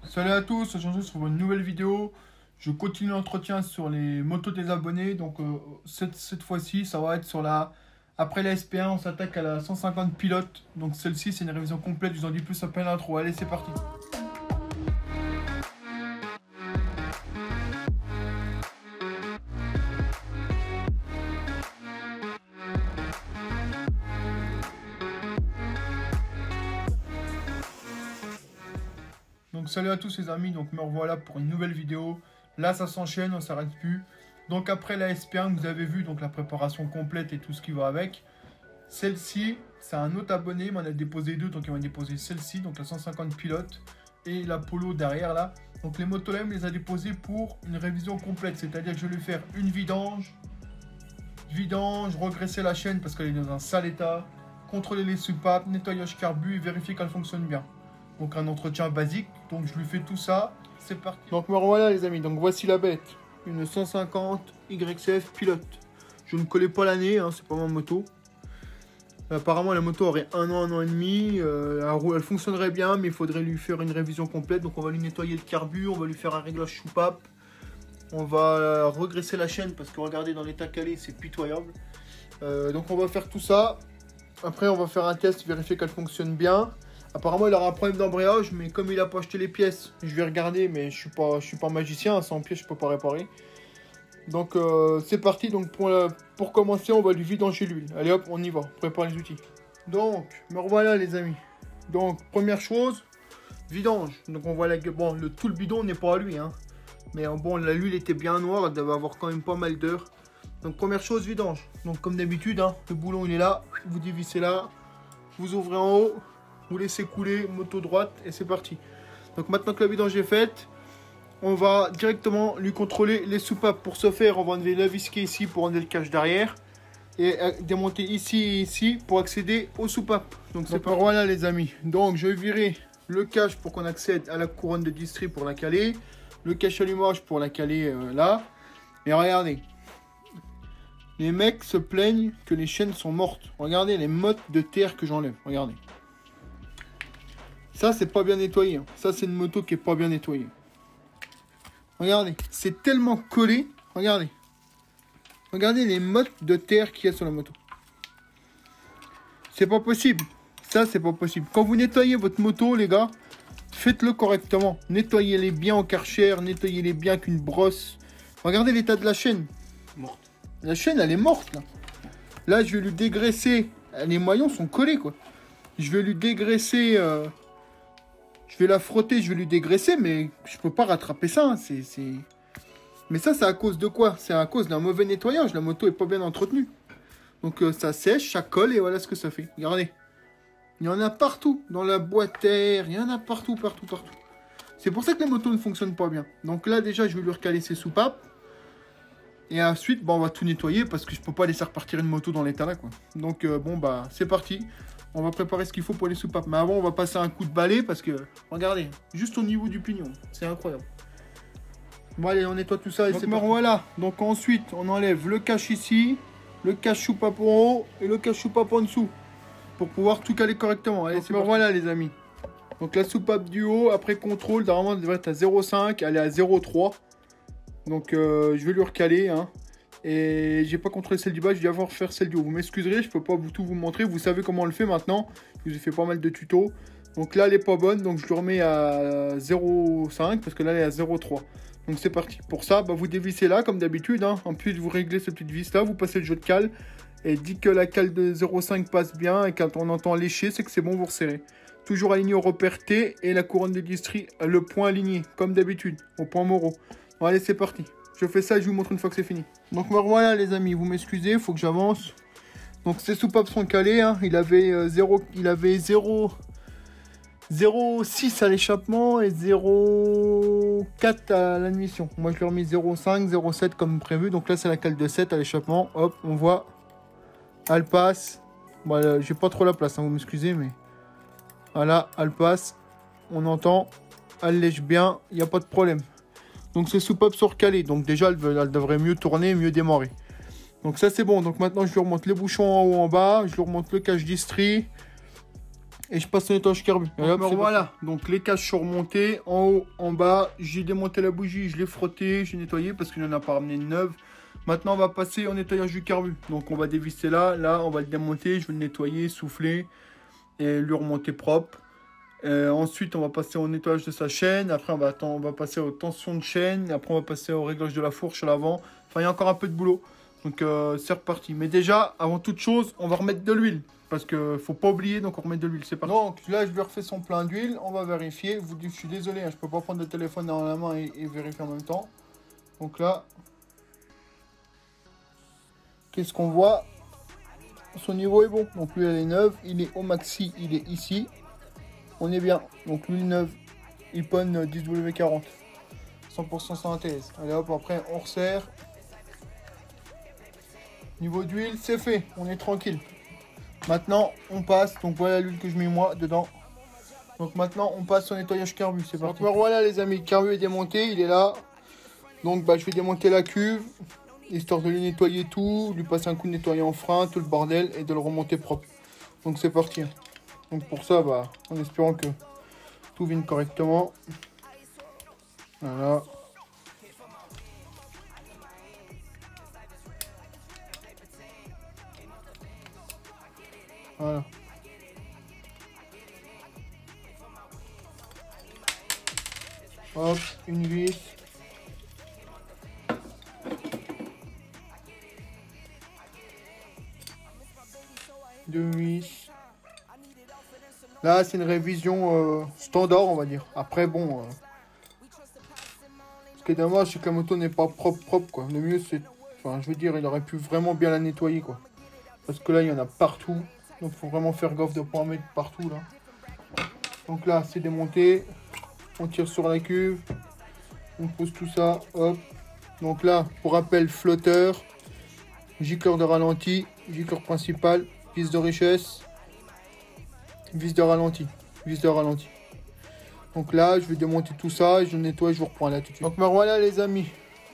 Salut à tous, aujourd'hui se retrouve une nouvelle vidéo. Je continue l'entretien sur les motos des abonnés. Donc cette fois-ci, ça va être sur la... Après la SP1, on s'attaque à la 150 pilotes. Donc celle-ci, c'est une révision complète. Je vous en dis plus après l'intro. Allez, c'est parti. Donc salut à tous les amis, donc me revoilà pour une nouvelle vidéo. Là ça s'enchaîne, on s'arrête plus. Donc après la SP1 vous avez vu, donc la préparation complète et tout ce qui va avec. Celle-ci, c'est un autre abonné, il m'en a déposé deux, donc il m'a déposé celle-ci, donc la 150 pilotes et la Polo derrière là. Donc les motos là, il me les a déposées pour une révision complète, c'est-à-dire que je vais lui faire une vidange, regresser la chaîne parce qu'elle est dans un sale état, contrôler les soupapes, nettoyage carbu et vérifier qu'elle fonctionne bien. Donc un entretien basique, donc je lui fais tout ça, c'est parti. Donc me revoilà les amis, donc voici la bête, une 150 YCF pilote. Je ne connais pas l'année, hein, c'est pas ma moto. Apparemment la moto aurait un an et demi, elle fonctionnerait bien, mais il faudrait lui faire une révision complète. Donc on va lui nettoyer le carbu, on va lui faire un réglage soupape, on va regresser la chaîne parce que regardez dans l'état qu'elle est, c'est pitoyable. Donc on va faire tout ça, après on va faire un test, vérifier qu'elle fonctionne bien. Apparemment il aura un problème d'embrayage, mais comme il n'a pas acheté les pièces, je vais regarder, mais je suis pas magicien, sans pièces je peux pas réparer. Donc c'est parti, donc pour commencer on va lui vidanger l'huile. Allez hop, on y va, on prépare les outils. Donc, me revoilà les amis. Donc première chose, vidange. Donc on voit bon, tout le bidon n'est pas à lui, hein. Mais bon, l'huile était bien noire, elle devait avoir quand même pas mal d'heures. Donc première chose, vidange. Donc comme d'habitude, hein, le boulon il est là, vous dévissez là, vous ouvrez en haut, vous laissez couler, moto droite et c'est parti. Donc maintenant que la vidange est faite, on va directement lui contrôler les soupapes. Pour ce faire, on va enlever la vis qui est ici pour enlever le cache derrière et démonter ici et ici pour accéder aux soupapes. Donc c'est parti. Voilà les amis. Donc je vais virer le cache pour qu'on accède à la couronne de distri pour la caler, le cache allumage pour la caler là. Et regardez, les mecs se plaignent que les chaînes sont mortes. Regardez les mottes de terre que j'enlève. Regardez. Ça, c'est pas bien nettoyé. Hein. Ça, c'est une moto qui est pas bien nettoyée. Regardez, c'est tellement collé. Regardez. Regardez les mottes de terre qu'il y a sur la moto. C'est pas possible. Ça, c'est pas possible. Quand vous nettoyez votre moto, les gars, faites-le correctement. Nettoyez-les bien en Karcher. Nettoyez-les bien avec une brosse. Regardez l'état de la chaîne. Morte. La chaîne, elle est morte, là. Là, je vais lui dégraisser. Les maillons sont collés, quoi. Je vais lui dégraisser... Je vais la frotter, je vais lui dégraisser, mais je peux pas rattraper ça. Hein. Mais ça, c'est à cause de quoi? C'est à cause d'un mauvais nettoyage. La moto est pas bien entretenue. Donc ça sèche, ça colle et voilà ce que ça fait. Regardez. Il y en a partout. Dans la boîte air, il y en a partout. C'est pour ça que les motos ne fonctionnent pas bien. Donc là, déjà, je vais lui recaler ses soupapes. Et ensuite, on va tout nettoyer parce que je peux pas laisser repartir une moto dans l'état là, quoi. Donc bon, c'est parti. On va préparer ce qu'il faut pour les soupapes. Mais avant, on va passer un coup de balai parce que, regardez, juste au niveau du pignon. C'est incroyable. Bon, allez, on nettoie tout ça et c'est parti. Voilà. Donc ensuite, on enlève le cache ici, le cache soupape en haut et le cache soupape en dessous. Pour pouvoir tout caler correctement. Allez, c'est parti. Voilà, les amis. Donc la soupape du haut, après contrôle, normalement, elle devrait être à 0,5. Elle est à 0,3. Donc je vais lui recaler, hein. Et j'ai pas contrôlé celle du bas, je vais devoir faire celle du haut. Vous m'excuserez, je peux pas tout vous montrer. Vous savez comment on le fait maintenant. Je vous ai fait pas mal de tutos. Donc là, elle est pas bonne, donc je le remets à 0,5 parce que là, elle est à 0,3. Donc c'est parti. Pour ça, vous dévissez là, comme d'habitude. Hein. Ensuite, vous réglez cette petite vis là, vous passez le jeu de cale. Et dès que la cale de 0,5 passe bien et quand on entend lécher, c'est que c'est bon, vous resserrez. Toujours aligné au repère T et la couronne de distri, le point aligné, comme d'habitude, au point Moreau. Bon, allez, c'est parti. Je fais ça et je vous montre une fois que c'est fini. Donc voilà les amis, vous m'excusez, il faut que j'avance. Donc ces soupapes sont calées, hein. Il avait 0,6 à l'échappement et 0,4 à l'admission. Moi je leur ai mis 0,5, 0,7 comme prévu. Donc là c'est la cale de 7 à l'échappement. Hop, on voit. Elle passe. Bon, j'ai pas trop la place, hein, vous m'excusez, mais... Voilà, elle passe. On entend. Elle lèche bien, il n'y a pas de problème. Donc ces soupapes sont recalées. Donc déjà, elle devrait mieux tourner, mieux démarrer. Donc ça, c'est bon. Donc maintenant, je lui remonte les bouchons en haut, en bas. Je lui remonte le cache distri. Et je passe au nettoyage carbu. Voilà, donc les caches sont remontées, en haut, en bas. J'ai démonté la bougie, je l'ai frotté, j'ai nettoyé parce qu'il n'en a pas ramené une neuve. Maintenant, on va passer au nettoyage du carbu. Donc, on va dévisser là, on va le démonter, je vais le nettoyer, souffler et lui remonter propre. Ensuite, on va passer au nettoyage de sa chaîne. Après, on va passer aux tensions de chaîne. Après, on va passer au réglage de la fourche à l'avant. Enfin, il y a encore un peu de boulot. Donc, c'est reparti. Mais déjà, avant toute chose, on va remettre de l'huile. Parce qu'il ne faut pas oublier, donc on remet de l'huile. C'est parti. Donc, là, je lui refais son plein d'huile. On va vérifier. Je suis désolé, hein, je ne peux pas prendre le téléphone dans la main et vérifier en même temps. Donc là, qu'est-ce qu'on voit? Son niveau est bon. Donc, l'huile, elle est neuve. Il est au maxi. Il est ici. On est bien. Donc l'huile neuve, Ippon 10W40. 100% sans ATS. Allez hop, après on resserre. Niveau d'huile, c'est fait. On est tranquille. Maintenant, on passe. Donc voilà l'huile que je mets moi dedans. Donc maintenant, on passe au nettoyage carbu. C'est parti. Donc voilà les amis, le carbu est démonté. Il est là. Donc je vais démonter la cuve. Histoire de lui nettoyer tout. Lui passer un coup de nettoyant en frein, tout le bordel. Et de le remonter propre. Donc c'est parti. Donc pour ça, en espérant que tout vienne correctement. Voilà. Voilà. Hop, une vis. Deux vis. Là, c'est une révision standard, on va dire. Après, bon... ce qui est dommage, c'est que la moto n'est pas propre, quoi. Le mieux, c'est... Enfin, je veux dire, il aurait pu vraiment bien la nettoyer, quoi. Parce que là, il y en a partout. Donc, il faut vraiment faire gaffe de ne pas en mettre partout, là. Donc là, c'est démonté. On tire sur la cuve. On pose tout ça, hop. Donc là, pour rappel, flotteur. Gicleur de ralenti. Gicleur principal. Vis de richesse. Vis de ralenti. Vis de ralenti. Donc là, je vais démonter tout ça. Je nettoie, je vous reprends là tout de suite. Donc voilà les amis.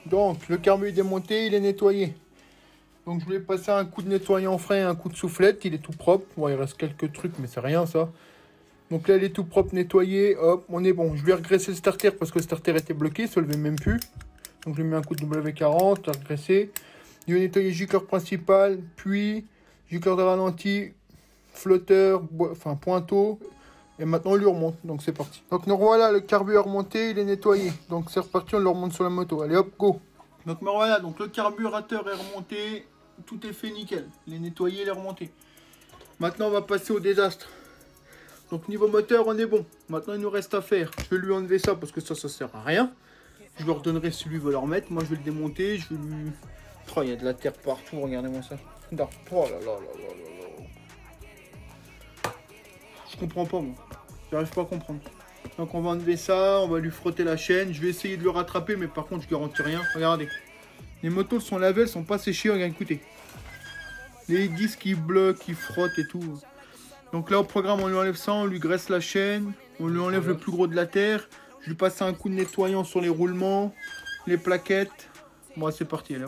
Donc le carbu est démonté, il est nettoyé. Donc je voulais passer un coup de nettoyant frais et un coup de soufflette. Il est tout propre. Bon, il reste quelques trucs, mais c'est rien ça. Donc là, il est tout propre, nettoyé. Hop, on est bon. Je vais regresser le starter parce que le starter était bloqué. Il ne se levait même plus. Donc je lui mets un coup de W40, regresser. Je vais nettoyer gicleur principal, puis gicleur de ralenti, flotteur, enfin pointeau. Et maintenant on lui remonte, donc c'est parti. Donc nous voilà, le carbu est remonté, il est nettoyé. Donc c'est reparti, on le remonte sur la moto. Allez hop, go. Donc voilà, donc le carburateur est remonté, tout est fait nickel. Il est nettoyé, il est remonté. Maintenant on va passer au désastre. Donc niveau moteur, on est bon. Maintenant il nous reste à faire. Je vais lui enlever ça parce que ça sert à rien. Je lui redonnerai si lui veut le remettre. Moi je vais le démonter, je vais lui... Oh, il y a de la terre partout, regardez-moi ça. Non. Oh là là là là là là. Je comprends pas moi. J'arrive pas à comprendre. Donc on va enlever ça, on va lui frotter la chaîne. Je vais essayer de le rattraper, mais par contre je garantis rien. Regardez. Les motos sont lavées, elles sont pas séchées. Regardez, écoutez. Les disques qui bloquent, qui frottent et tout. Donc là au programme on lui enlève ça, on lui graisse la chaîne. On lui enlève le plus gros de la terre. Je lui passe un coup de nettoyant sur les roulements, les plaquettes. Bon c'est parti là.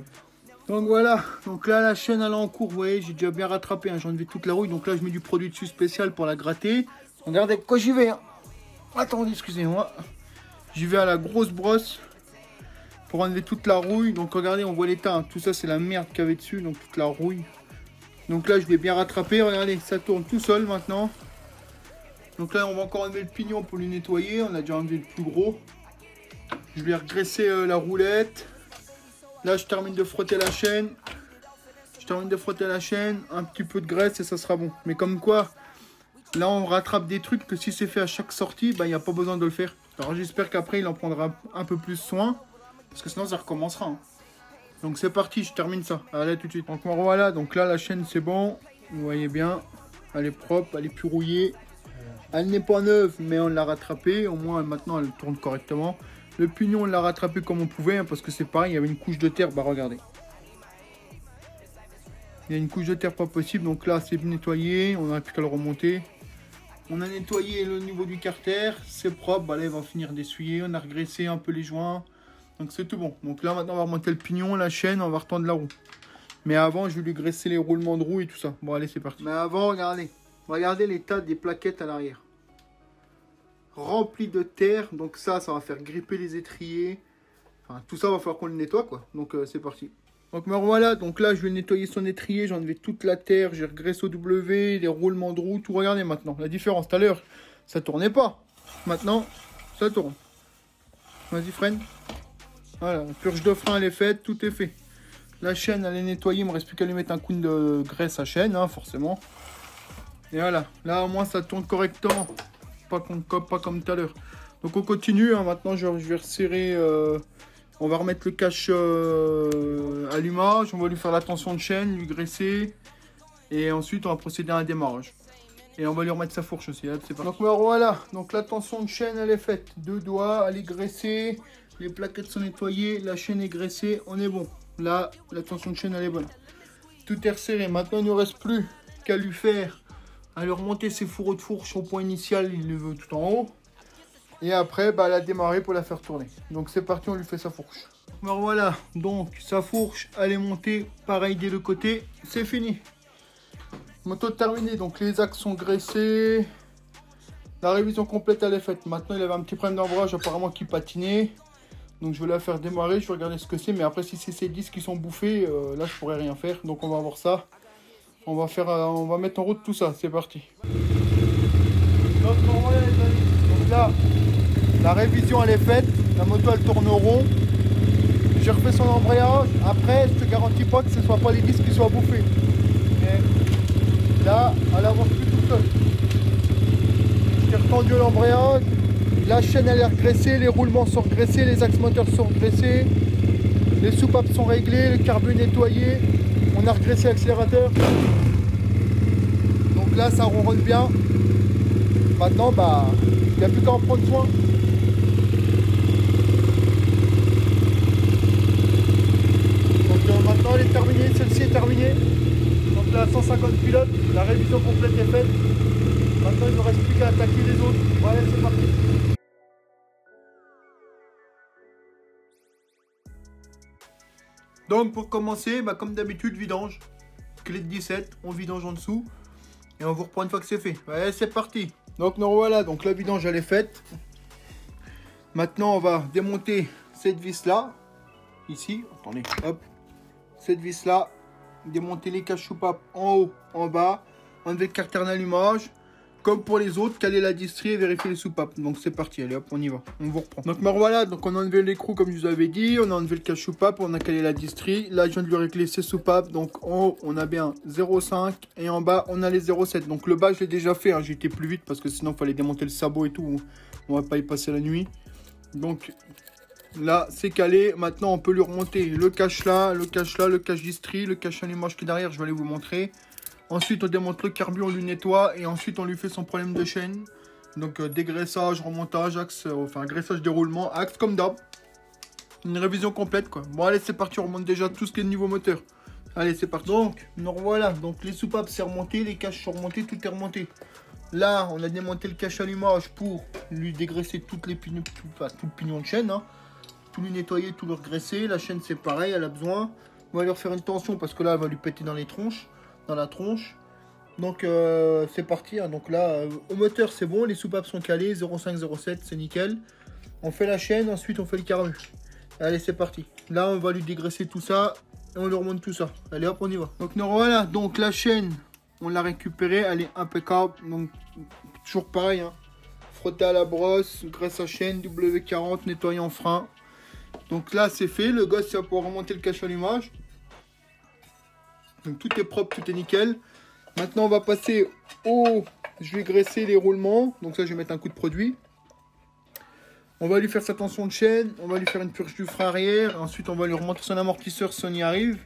Donc voilà, donc là la chaîne elle est en cours, vous voyez, j'ai déjà bien rattrapé, hein. J'ai enlevé toute la rouille, donc là je mets du produit dessus spécial pour la gratter. Regardez, quand j'y vais, hein. Attendez, excusez-moi. J'y vais à la grosse brosse pour enlever toute la rouille. Donc regardez, on voit l'état, hein. Tout ça c'est la merde qu'il y avait dessus, donc toute la rouille. Donc là je vais bien rattraper, regardez, ça tourne tout seul maintenant. Donc là on va encore enlever le pignon pour lui nettoyer, on a déjà enlevé le plus gros. Je vais regresser la roulette. Là, je termine de frotter la chaîne. Un petit peu de graisse et ça sera bon. Mais comme quoi, là, on rattrape des trucs que si c'est fait à chaque sortie, il n'y a pas besoin de le faire. Alors, j'espère qu'après, il en prendra un peu plus soin. Parce que sinon, ça recommencera. Hein. Donc, c'est parti, je termine ça. Allez, tout de suite. Donc, voilà. Donc là, la chaîne, c'est bon. Vous voyez bien. Elle est propre, elle est plus rouillée. Elle n'est pas neuve, mais on l'a rattrapée. Au moins, maintenant, elle tourne correctement. Le pignon, on l'a rattrapé comme on pouvait, hein, parce que c'est pareil, il y avait une couche de terre, regardez. Il y a une couche de terre pas possible, donc là, c'est nettoyé, on n'a plus qu'à le remonter. On a nettoyé le niveau du carter, c'est propre, là, il va finir d'essuyer, on a regraissé un peu les joints, donc c'est tout bon. Donc là, maintenant, on va remonter le pignon, la chaîne, on va retendre la roue. Mais avant, je vais lui graisser les roulements de roue et tout ça. Bon, allez, c'est parti. Mais avant, regardez, Regardez l'état des plaquettes à l'arrière. Rempli de terre, donc ça va faire gripper les étriers. Enfin, tout ça va falloir qu'on le nettoie, quoi. Donc c'est parti. Donc me voilà, donc là je vais nettoyer son étrier, j'ai enlevé toute la terre, j'ai regraissé au W, les roulements de roue, tout. Regardez maintenant, la différence. Tout à l'heure, ça tournait pas. Maintenant, ça tourne. Vas-y, freine. Voilà, la purge de frein, elle est faite, tout est fait. La chaîne, elle est nettoyée, il me reste plus qu'à lui mettre un coup de graisse à chaîne, hein, forcément. Et voilà, là au moins ça tourne correctement. Pas comme tout à l'heure. Donc on continue, hein. Maintenant je vais resserrer, on va remettre le cache allumage, on va lui faire la tension de chaîne, lui graisser. Et ensuite on va procéder à un démarrage. Et on va lui remettre sa fourche aussi, là, c'est pas. Donc voilà, donc la tension de chaîne elle est faite. 2 doigts, elle est graissée, les plaquettes sont nettoyées, la chaîne est graissée, on est bon. Là, la tension de chaîne elle est bonne. Tout est resserré, maintenant il ne reste plus qu'à lui faire, à lui remonter ses fourreaux de fourche au point initial, il le veut tout en haut. Et après, bah, la démarrer pour la faire tourner. Donc c'est parti, on lui fait sa fourche. Alors voilà, donc sa fourche, elle est montée, pareil des deux côtés, c'est fini. Moto terminé, donc les axes sont graissés. La révision complète, elle est faite. Maintenant, il avait un petit problème d'embrayage, apparemment qui patinait. Donc je vais la faire démarrer, je vais regarder ce que c'est. Mais après, si c'est ces disques qui sont bouffés, là, je pourrais rien faire. Donc on va voir ça. On va mettre en route tout ça, c'est parti. Donc là, la révision elle est faite, la moto elle tourne au rond. J'ai refait son embrayage. Après, je te garantis pas que ce ne soit pas les disques qui soient bouffés. Mais là, elle avance plus toute seule. J'ai retendu l'embrayage. La chaîne elle est regraissée, les roulements sont regraissés, les axes moteurs sont regraissés, les soupapes sont réglées, le carbu nettoyé. On a regraissé l'accélérateur. Donc là, ça ronronne bien. Maintenant, bah, il n'y a plus qu'à en prendre soin. Donc maintenant, elle est terminée. Celle-ci est terminée. Donc là, 150 pilotes. La révision complète est faite. Maintenant, il ne reste plus qu'à attaquer les autres. Voilà, c'est parti. Donc pour commencer, bah, comme d'habitude, vidange. Clé de 17, on vidange en dessous. Et on vous reprend une fois que c'est fait. Allez, c'est parti. Donc nous voilà, donc la vidange elle est faite. Maintenant on va démonter cette vis là. Ici, attendez, hop. Cette vis là. Démonter les caches soupapes en haut, en bas. Enlever le carter d'allumage. Comme pour les autres, caler la distrie et vérifier les soupapes. Donc c'est parti, allez hop, on y va. On vous reprend. Donc me voilà, donc on a enlevé l'écrou comme je vous avais dit. On a enlevé le cache soupape, on a calé la distrie. Là je viens de lui régler ses soupapes. Donc en haut on a bien 0,5 et en bas on a les 0,7. Donc le bas je l'ai déjà fait, hein. J'ai été plus vite parce que sinon il fallait démonter le sabot et tout. On va pas y passer la nuit. Donc là c'est calé. Maintenant on peut lui remonter le cache là, le cache là, le cache distrie, le cache allumage qui est derrière, je vais aller vous montrer. Ensuite, on démonte le carbu, on lui nettoie et ensuite on lui fait son problème de chaîne. Donc dégraissage, remontage, axe, enfin graissage, déroulement, axe comme d'hab. Une révision complète quoi. Bon allez, c'est parti, on remonte déjà tout ce qui est de niveau moteur. Allez, c'est parti. Donc, nous revoilà. Donc les soupapes c'est remonté, les caches sont remontées, tout est remonté. Là, on a démonté le cache allumage pour lui dégraisser toutes les pignons, tout le pignon de chaîne. Hein. Tout lui nettoyer, tout le regraisser. La chaîne c'est pareil, elle a besoin. On va lui refaire une tension parce que là, elle va lui péter dans les tronches. Dans la tronche. Donc c'est parti, hein. Donc là au moteur c'est bon, les soupapes sont calées, 0,5 0,7 c'est nickel. On fait la chaîne, ensuite on fait le carbu. Allez, c'est parti. Là on va lui dégraisser tout ça et on lui remonte tout ça. Allez hop, on y va. Donc nous voilà, donc la chaîne on l'a récupérée, elle est impeccable. Donc toujours pareil, hein. Frotter à la brosse, graisse à chaîne, W40, nettoyer en frein. Donc là c'est fait, le gosse va pouvoir remonter le cache allumage. Donc tout est propre, tout est nickel. Maintenant on va passer au... Je vais graisser les roulements. Donc ça je vais mettre un coup de produit. On va lui faire sa tension de chaîne. On va lui faire une purge du frein arrière. Ensuite on va lui remonter son amortisseur si on y arrive.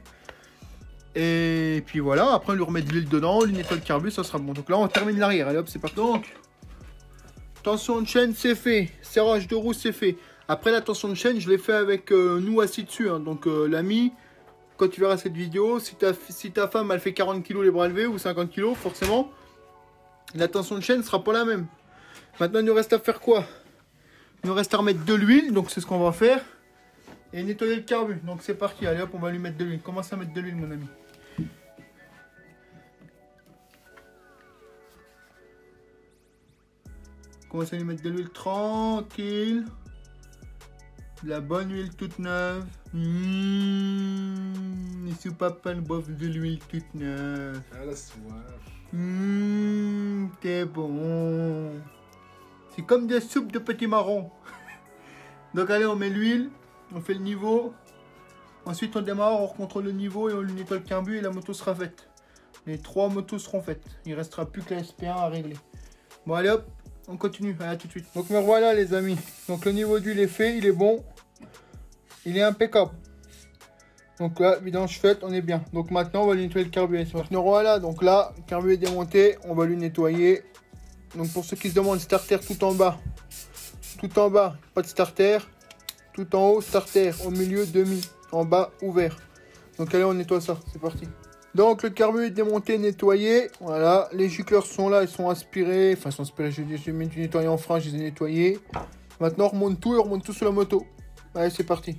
Et puis voilà. Après on lui remet de l'huile dedans. Lui nettoie le carbu, ça sera bon. Donc là on termine l'arrière. Allez hop, c'est parti. Donc tension de chaîne c'est fait. Serrage de roue c'est fait. Après la tension de chaîne je l'ai fait avec nous assis dessus. Hein. Donc l'ami... Quand tu verras cette vidéo, si ta femme elle fait 40 kg les bras levés ou 50 kg, forcément, la tension de chaîne ne sera pas la même. Maintenant, il nous reste à faire quoi? Il nous reste à remettre de l'huile, donc c'est ce qu'on va faire. Et nettoyer le carbu. Donc c'est parti, allez hop, on va lui mettre de l'huile. Commence à mettre de l'huile, mon ami. Commence à lui mettre de l'huile tranquille. De la bonne huile toute neuve. Les sous-papas le boivent de l'huile toute neuve. Ah la soif. C'est bon. C'est comme des soupes de petits marrons. Donc allez, on met l'huile. On fait le niveau. Ensuite on démarre, on contrôle le niveau et on lui nettoie le carbu et la moto sera faite. Les 3 motos seront faites. Il ne restera plus que la SP1 à régler. Bon allez hop, on continue. Allez, à tout de suite. Donc me revoilà les amis. Donc le niveau d'huile est fait, il est bon. Il est impeccable. Donc là, vidange faite, on est bien. Donc maintenant, on va lui nettoyer le carbu. Donc nous voilà, donc là, le carbu est démonté. On va lui nettoyer. Donc pour ceux qui se demandent, starter tout en bas. Tout en bas, pas de starter. Tout en haut, starter. Au milieu, demi. En bas, ouvert. Donc allez, on nettoie ça. C'est parti. Donc le carbu est démonté, nettoyé. Voilà, les gicleurs sont là, ils sont aspirés. Enfin, ils sont aspirés, je mis du nettoyant en frein, je les ai nettoyés. Maintenant, on remonte tout et on remonte tout sur la moto. Allez, c'est parti.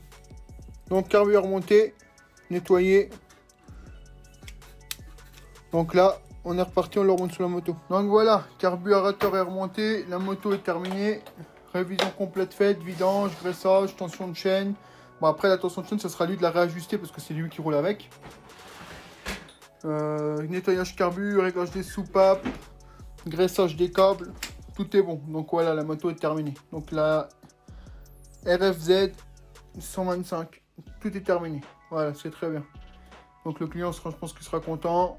Donc carbu est remonté, nettoyé. Donc là, on est reparti, on le remonte sur la moto. Donc voilà, carburateur est remonté, la moto est terminée. Révision complète faite, vidange, graissage, tension de chaîne. Bon après la tension de chaîne, ça sera lui de la réajuster parce que c'est lui qui roule avec. Nettoyage carbu, réglage des soupapes, graissage des câbles, tout est bon. Donc voilà, la moto est terminée. Donc la RFZ 125, tout est terminé. Voilà, c'est très bien. Donc le client sera, je pense qu'il sera content.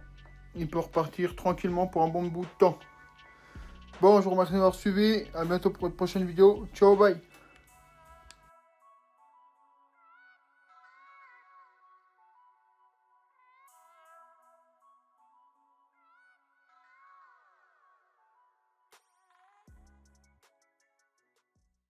Il peut repartir tranquillement pour un bon bout de temps. Bon, je vous remercie d'avoir suivi. À bientôt pour une prochaine vidéo. Ciao, bye.